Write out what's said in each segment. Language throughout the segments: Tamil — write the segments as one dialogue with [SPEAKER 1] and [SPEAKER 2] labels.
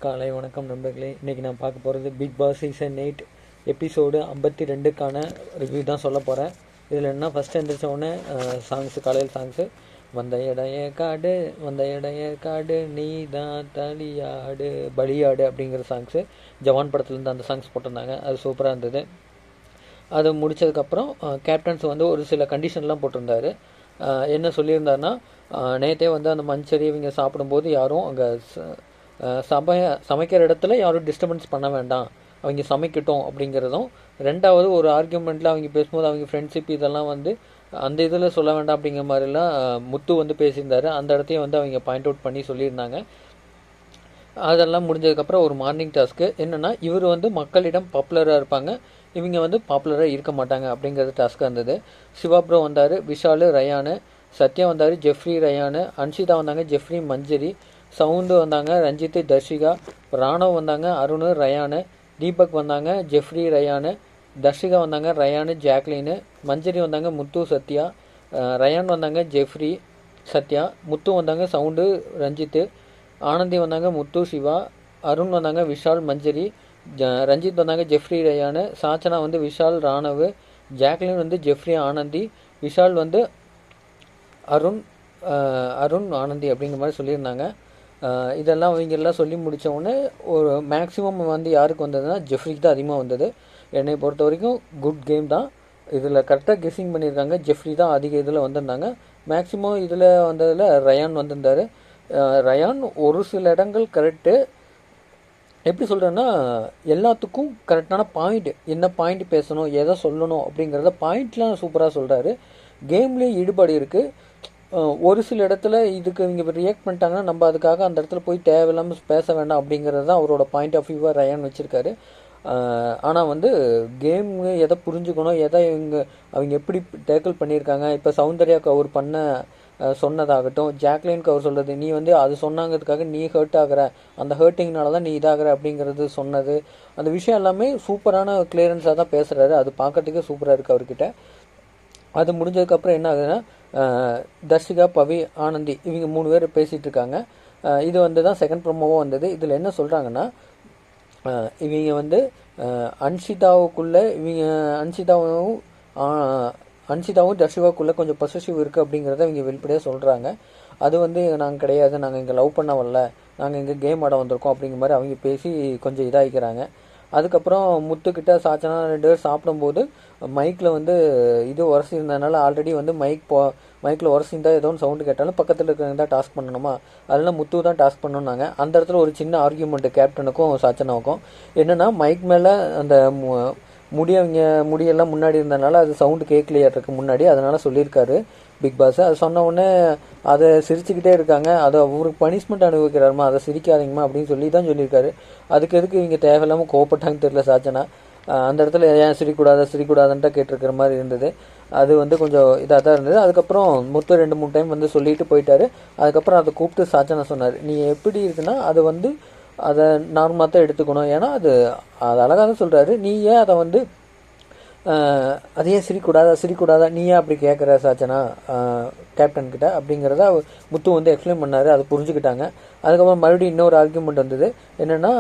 [SPEAKER 1] காலை வணக்கம் நண்பர்களே. இன்றைக்கி நான் பார்க்க போகிறது பிக் பாஸ் சீசன் 8 எபிசோடு 52க்கான ரிவ்யூ தான் சொல்ல போகிறேன். இதில் என்ன ஃபஸ்ட்டு எழுந்திரிச்சோடனே சாங்ஸு, காலையில் சாங்ஸு, வந்த இடைய காடு நீ தான் தலியாடு பலியாடு அப்படிங்கிற சாங்ஸு ஜவான் படத்துலேருந்து அந்த சாங்ஸ் போட்டிருந்தாங்க. அது சூப்பராக இருந்தது. அது முடித்ததுக்கப்புறம் கேப்டன்ஸ் வந்து ஒரு சில கண்டிஷன்லாம் போட்டிருந்தாரு. என்ன சொல்லியிருந்தாருன்னா, நேற்றே வந்து அந்த மஞ்சரி இவங்க சாப்பிடும்போது யாரும் அங்கே சமைக்கிற இடத்துல யாரும் டிஸ்டர்பன்ஸ் பண்ண வேண்டாம், அவங்க சமைக்கட்டும் அப்படிங்கிறதும், ரெண்டாவது ஒரு ஆர்கியூமெண்ட்டில் அவங்க பேசும்போது அவங்க ஃப்ரெண்ட்ஷிப் இதெல்லாம் வந்து அந்த இதில் சொல்ல வேண்டாம் அப்படிங்கிற மாதிரிலாம் முத்து வந்து பேசியிருந்தார். அந்த இடத்தையும் வந்து அவங்க பாயிண்ட் அவுட் பண்ணி சொல்லியிருந்தாங்க. அதெல்லாம் முடிஞ்சதுக்கப்புறம் ஒரு மார்னிங் டாஸ்க்கு என்னென்னா, இவர் வந்து மக்களிடம் பாப்புலராக இருப்பாங்க, இவங்க வந்து பாப்புலராக இருக்க மாட்டாங்க அப்படிங்கிறது டாஸ்க்காக இருந்தது. சிவா ப்ரோ வந்தார், விஷாலு, ரயானு, சத்யா வந்தார், ஜெஃப்ரி, ரயானு, அன்ஷிதா வந்தாங்க, ஜெஃப்ரி, மஞ்சரி, சவுண்டு வந்தாங்க, ரஞ்சித்து, தர்ஷிகா, ராணவ் வந்தாங்க, அருண், ரயானு, தீபக் வந்தாங்க, ஜெஃப்ரி, ரயானு, தர்ஷிகா வந்தாங்க, ரயானு, ஜாக்லினு, மஞ்சரி வந்தாங்க, முத்து, சத்யா, ரயான் வந்தாங்க, ஜெஃப்ரி, சத்யா, முத்து வந்தாங்க, சவுண்டு, ரஞ்சித்து, ஆனந்தி வந்தாங்க, முத்து, சிவா, அருண் வந்தாங்க, விஷால், மஞ்சரி, ரஞ்சித் வந்தாங்க, ஜெஃப்ரி, ரயானு, சாச்சனா வந்து விஷால், ராணவ், ஜாக்லின் வந்து ஜெஃப்ரி, ஆனந்தி, விஷால் வந்து அருண், ஆனந்தி அப்படிங்கிற மாதிரி சொல்லியிருந்தாங்க. இதெல்லாம் அவங்கெல்லாம் சொல்லி முடித்தவுடனே ஒரு மேக்ஸிமம் வந்து யாருக்கு வந்ததுன்னா ஜெஃப்ரிக்கு தான் அதிகமாக வந்தது. என்னை பொறுத்த வரைக்கும் குட் கேம் தான். இதில் கரெக்டாக கெஸ்ஸிங் பண்ணியிருக்காங்க. ஜெஃப்ரி தான் அதிக இதில் வந்திருந்தாங்க. மேக்ஸிமம் இதில் வந்ததில் ரயான் வந்திருந்தார். ரயான் ஒரு சில இடங்கள் கரெக்டு. எப்படி சொல்கிறேன்னா, எல்லாத்துக்கும் கரெக்டான பாயிண்ட், என்ன பாயிண்ட் பேசணும், எதை சொல்லணும் அப்படிங்கிறத பாயிண்ட்லாம் சூப்பராக சொல்கிறாரு. கேம்லேயும் ஈடுபாடு இருக்குது. ஒரு சில இடத்துல இதுக்கு இவங்க ரியாக்ட் பண்ணிட்டாங்கன்னா நம்ம அதுக்காக அந்த இடத்துல போய் தேவையில்லாமல் பேச வேண்டாம் அப்படிங்கிறது தான் அவரோட பாயிண்ட் ஆஃப் வியூவாக ரயான் வச்சுருக்காரு. ஆனால் வந்து கேம் எதை புரிஞ்சுக்கணும், எதை அவங்க எப்படி டேக்கிள் பண்ணியிருக்காங்க. இப்போ சௌந்தர்யாவுக்கு அவர் பண்ண சொன்னதாகட்டும், ஜாக்லினுக்கு அவர் சொல்கிறது, நீ வந்து அது சொன்னாங்கிறதுக்காக நீ ஹர்ட் ஆகிற, அந்த ஹர்ட்டிங்னால தான் நீ இதாகிற அப்படிங்கிறது சொன்னது, அந்த விஷயம் எல்லாமே சூப்பரான கிளியரன்ஸாக தான் பேசுகிறாரு. அது பார்க்கறதுக்கே சூப்பராக இருக்குது அவர்கிட்ட. அது முடிஞ்சதுக்கப்புறம் என்ன ஆகுதுன்னா, தர்ஷிகா, பவி, ஆனந்தி இவங்க 3 பேர் பேசிகிட்டு இருக்காங்க. இது வந்து தான் செகண்ட் ப்ரோமோவாக வந்தது. இதில் என்ன சொல்கிறாங்கன்னா, இவங்க வந்து அன்ஷிதாவுக்குள்ளே அன்ஷிதாவும் தர்ஷிகாவுக்குள்ளே கொஞ்சம் பொசசிவ் இருக்குது அப்படிங்கிறத இவங்க வெளிப்படையாக சொல்கிறாங்க. அது வந்து நாங்கள் கிடையாது, நாங்கள் இங்கே லவ் பண்ண வரல, நாங்கள் இங்கே கேம் ஆட வந்திருக்கோம் அப்படிங்கிற மாதிரி அவங்க பேசி கொஞ்சம் இதாகிக்கிறாங்க. அதுக்கப்புறம் முத்துக்கிட்ட சாச்சனா 2 பேர் சாப்பிடும்போது மைக்கில் வந்து இது உரசிருந்ததுனால ஆல்ரெடி வந்து மைக்கில் உரசிருந்தால் ஏதோ ஒன்று சவுண்டு கேட்டாலும் பக்கத்தில் இருக்கிறவங்க தான் டாஸ்க் பண்ணணுமா, அதெல்லாம் முத்து தான் டாஸ்க் பண்ணணுன்னாங்க. அந்த இடத்துல ஒரு சின்ன ஆர்கியூமெண்ட்டு கேப்டனுக்கும் சாச்சனாவுக்கும். என்னென்னா, மைக் மேலே அந்த முடியெல்லாம் முன்னாடி இருந்ததுனால அது சவுண்டு கேட்கலையாட்டுருக்கு முன்னாடி, அதனால் சொல்லியிருக்காரு பிக் பாஸ். அது சொன்ன உடனே அதை சிரிச்சுக்கிட்டே இருக்காங்க. அதை அவருக்கு பனிஷ்மெண்ட் அனுபவிக்கிறாருமா, அதை சிரிக்காதீங்கம்மா அப்படின்னு சொல்லி தான் சொல்லியிருக்காரு. அதுக்கு எதுக்கு இவங்க தேவையில்லாமல் கோவப்பட்டாங்கன்னு தெரியல சாச்சனா. அந்த இடத்துல ஏன் சிரிக்கூடாதுன்ட்டு கேட்டிருக்கிற மாதிரி இருந்தது. அது வந்து கொஞ்சம் இதாக தான் இருந்தது. அதுக்கப்புறம் முத்து 2-3 டைம் வந்து சொல்லிட்டு போயிட்டாரு. அதுக்கப்புறம் அதை கூப்பிட்டு சாச்சனா சொன்னார், நீ எப்படி இருக்குன்னா அது வந்து அதை நார்மலாக தான் எடுத்துக்கணும், ஏன்னா அது அழகாக தான் சொல்கிறாரு, நீ ஏன் அதை வந்து அதையே சிரிக்கூடாதா நீ ஏன் அப்படி கேட்குற சாச்சனா கேப்டன்கிட்ட அப்படிங்கிறத முத்து வந்து எக்ஸ்பிளைன் பண்ணார். அதை புரிஞ்சுக்கிட்டாங்க. அதுக்கப்புறம் மறுபடியும் இன்னொரு ஆர்கியூமெண்ட் வந்தது. என்னென்னா,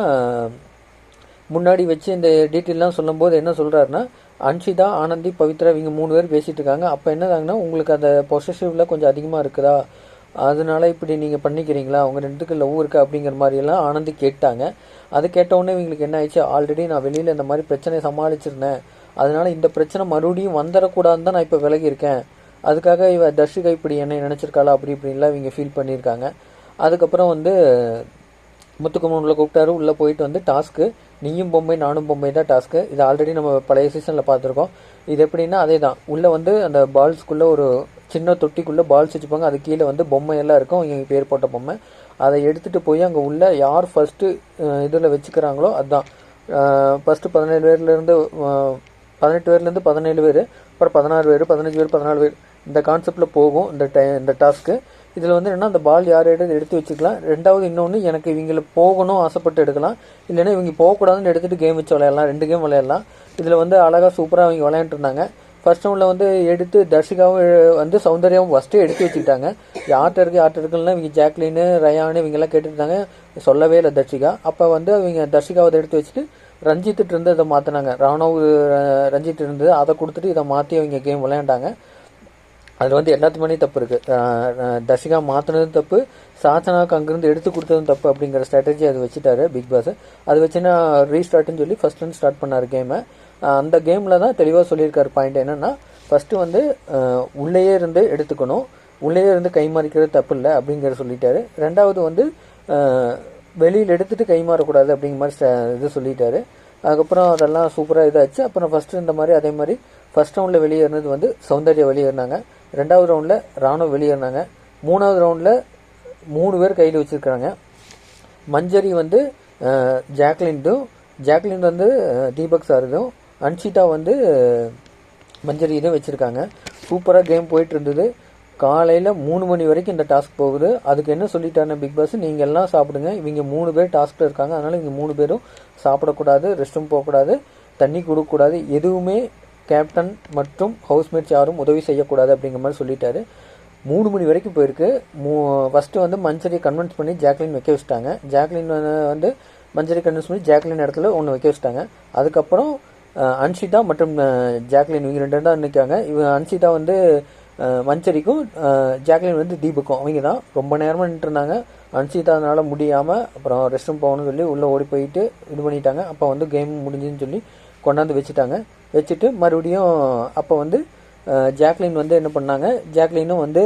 [SPEAKER 1] முன்னாடி வச்சு இந்த டீட்டெயிலாம் சொல்லும்போது என்ன சொல்கிறாருன்னா, அன்ஷிதா, ஆனந்தி, பவித்ரா இவங்க 3 பேர் பேசிகிட்டு இருக்காங்க. அப்போ என்னதாங்கன்னா, உங்களுக்கு அந்த பொசசிவ்ல கொஞ்சம் அதிகமாக இருக்குதா, அதனால இப்படி நீங்கள் பண்ணிக்கிறீங்களா, அவங்க 2க்கு லவ் இருக்கா அப்படிங்கிற மாதிரியெல்லாம் ஆனந்தி கேட்டாங்க. அது கேட்டவுடனே இவங்களுக்கு என்ன ஆயிடுச்சு, ஆல்ரெடி நான் வெளியில் இந்த மாதிரி பிரச்சனையை சமாளிச்சிருந்தேன், அதனால இந்த பிரச்சனை மறுபடியும் வந்துடக்கூடாதுன்னு தான் நான் இப்போ விலகியிருக்கேன், அதுக்காக தர்ஷிகா இப்படி என்னை நினச்சிருக்காளா அப்படி இப்படின்லாம் இவங்க ஃபீல் பண்ணியிருக்காங்க. அதுக்கப்புறம் வந்து முத்துக்குமரனில் கூப்பிட்டாரு. உள்ளே போயிட்டு வந்து டாஸ்க்கு நீயும் பொம்மை நானும் பொம்மை தான் டாஸ்க்கு. இது ஆல்ரெடி நம்ம பழைய சீசனில் பார்த்துருக்கோம். இது எப்படின்னா அதே தான். உள்ளே வந்து அந்த பால்ஸ்குள்ளே ஒரு சின்ன தொட்டிக்குள்ளே பால்ஸ் வச்சுப்பாங்க, அது கீழே வந்து பொம்மையெல்லாம் இருக்கும், இவங்க பேர் போட்ட பொம்மை. அதை எடுத்துகிட்டு போய் அங்கே உள்ள யார் ஃபஸ்ட்டு இதில் வச்சுக்கிறாங்களோ அதுதான். ஃபஸ்ட்டு 17 பேர்லேருந்து 17 பேர், அப்புறம் 16 பேர், 15 பேர், 14 பேர், இந்த கான்செப்டில் போகும் இந்த டாஸ்க்கு. இதில் வந்து என்னென்னா, அந்த பால் யார் எடுத்து வச்சுக்கலாம். ரெண்டாவது இன்னொன்று, எனக்கு இவங்களை போகணும் ஆசைப்பட்டு எடுக்கலாம், இல்லைன்னா இவங்க போகக்கூடாதுன்னு எடுத்துகிட்டு கேம் வச்சு விளையாடலாம். 2 கேம் விளையாடலாம். இதில் வந்து அழகாக சூப்பராக அவங்க விளையாண்டுருந்தாங்க. ஃபர்ஸ்ட் ரவுண்டில் வந்து எடுத்து தர்ஷிகாவும் வந்து சௌந்தர்யாவும் ஃபஸ்ட்டு எடுத்து வச்சுக்கிட்டாங்க. யார்கிட்ட இருக்குன்னா இவங்க ஜாக்லின்னு ரயானு இவங்கெல்லாம் கேட்டுருந்தாங்க, சொல்லவே இல்லை தர்ஷிகா. அப்போ வந்து இவங்க தர்ஷிகாவை எடுத்து வச்சுட்டு ரஞ்சித்துட்டு இருந்து இதை மாற்றினாங்க. ராணுவ ரஞ்சித் இருந்தது, அதை கொடுத்துட்டு இதை மாற்றி அவங்க கேம் விளையாண்டாங்க. அதில் வந்து எல்லாத்துக்குமே தப்பு இருக்குது. தர்ஷிகா மாற்றினதும் தப்பு, சாச்சனாவுக்கு அங்கேருந்து எடுத்து கொடுத்ததும் தப்பு அப்படிங்கிற ஸ்ட்ராட்டஜி அது வச்சுட்டாரு பிக் பாஸ். அது வச்சுன்னா ரீஸ்டார்ட்னு சொல்லி ஃபர்ஸ்ட்லேருந்து ஸ்டார்ட் பண்ணார் கேமை. அந்த கேமில் தான் தெளிவாக சொல்லியிருக்காரு. பாயிண்ட் என்னென்னா, ஃபஸ்ட்டு வந்து உள்ளேயே இருந்து எடுத்துக்கணும், உள்ளேயே இருந்து கை மாறிக்கிறது தப்பு இல்லை அப்படிங்கிற சொல்லிட்டாரு. ரெண்டாவது வந்து வெளியில் எடுத்துகிட்டு கை மாறக்கூடாது அப்படிங்கிற மாதிரி இது சொல்லிட்டாரு. அதுக்கப்புறம் அதெல்லாம் சூப்பராக இதாச்சு. அப்புறம் ஃபஸ்ட்டு இந்த மாதிரி அதே மாதிரி ஃபஸ்ட் ரவுண்டில் வெளியேறினது வந்து சௌந்தர்யா வெளியேறினாங்க. ரெண்டாவது ரவுண்டில் ராணுவ வெளியேறினாங்க. மூணாவது ரவுண்டில் 3 பேர் கையில் வச்சுருக்காங்க. மஞ்சரி வந்து ஜாக்லின் வந்து தீபக் சாரதும், அன்ஷிதா வந்து மஞ்சரி இதை வச்சுருக்காங்க. சூப்பராக கேம் போயிட்டு இருந்தது. காலையில் 3 மணி வரைக்கும் இந்த டாஸ்க் போகுது. அதுக்கு என்ன சொல்லிட்டாருன்னா பிக் பாஸ், நீங்கள் எல்லாம் சாப்பிடுங்க, இவங்க 3 பேர் டாஸ்கில் இருக்காங்க, அதனால் இவங்க 3 பேரும் சாப்பிடக்கூடாது, ரெஸ்ட் ரூம் போகக்கூடாது, தண்ணி கொடுக்கக்கூடாது, எதுவுமே கேப்டன் மற்றும் ஹவுஸ்மேட்ஸ் யாரும் உதவி செய்யக்கூடாது அப்படிங்கிற மாதிரி சொல்லிட்டாரு. 3 மணி வரைக்கும் போயிருக்கு. ஃபஸ்ட்டு வந்து மஞ்சரியை கன்வின்ஸ் பண்ணி ஜாக்லின் வைக்க வச்சுட்டாங்க. ஜாக்லின் வந்து மஞ்சரி கன்வின்ஸ் பண்ணி ஜாக்லின் இடத்துல ஒன்று வைக்க வச்சுட்டாங்க. அதுக்கப்புறம் அன்ஷிதா மற்றும் ஜாக்லின் இவங்க 2 தான் நிற்காங்க. அன்ஷிதா வந்து மஞ்சரிக்கும், ஜாக்லின் வந்து தீபக்கும், அவங்க தான் ரொம்ப நேரமாக நின்றுருந்தாங்க. அன்ஷிதா அதனால் முடியாமல் அப்புறம் ரெஸ்ட் ரூம் போகணும்னு சொல்லி உள்ளே ஓடி போயிட்டு இது பண்ணிட்டாங்க. அப்போ வந்து கேம் முடிஞ்சுன்னு சொல்லி கொண்டாந்து வச்சுட்டு மறுபடியும் அப்போ வந்து ஜாக்லின் வந்து என்ன பண்ணாங்க, ஜாக்லினும் வந்து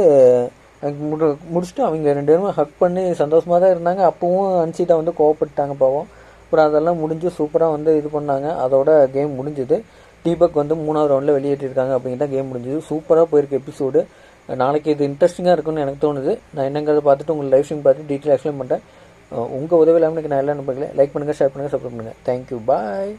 [SPEAKER 1] முடிச்சுட்டு அவங்க 2 பேரும் ஹக் பண்ணி சந்தோஷமாக தான் இருந்தாங்க. அப்போவும் அன்ஷிதா வந்து கோவப்பட்டாங்க பாவம். அப்புறம் அதெல்லாம் முடிஞ்சு சூப்பராக வந்து இது பண்ணாங்க. அதோட கேம் முடிஞ்சுது. தீபக் வந்து 3வது ரவுண்டில் வெளியேற்றிருக்காங்க அப்படிங்கிற தான் கேம் முடிஞ்சுது. சூப்பராக போயிருக்கு எபிசோடு. நாளைக்கு இது இன்ட்ரெஸ்டிங்காக இருக்கும்னு எனக்கு தோணுது. நான் என்னங்கிறத பார்த்துட்டு உங்களுக்கு லைவ் ஸ்ட்ரீம் பார்த்து டீட்டெயில் எக்ஸ்பிளைன் பண்ணுறேன். உங்கள் உதவி இல்லாமல் நான் எல்லாம் நம்பர்களே லைக் பண்ணுங்கள், ஷேர் பண்ணுங்கள், சப்ஸ்கிரைப் பண்ணுங்கள். தேங்க்யூ, பாய்.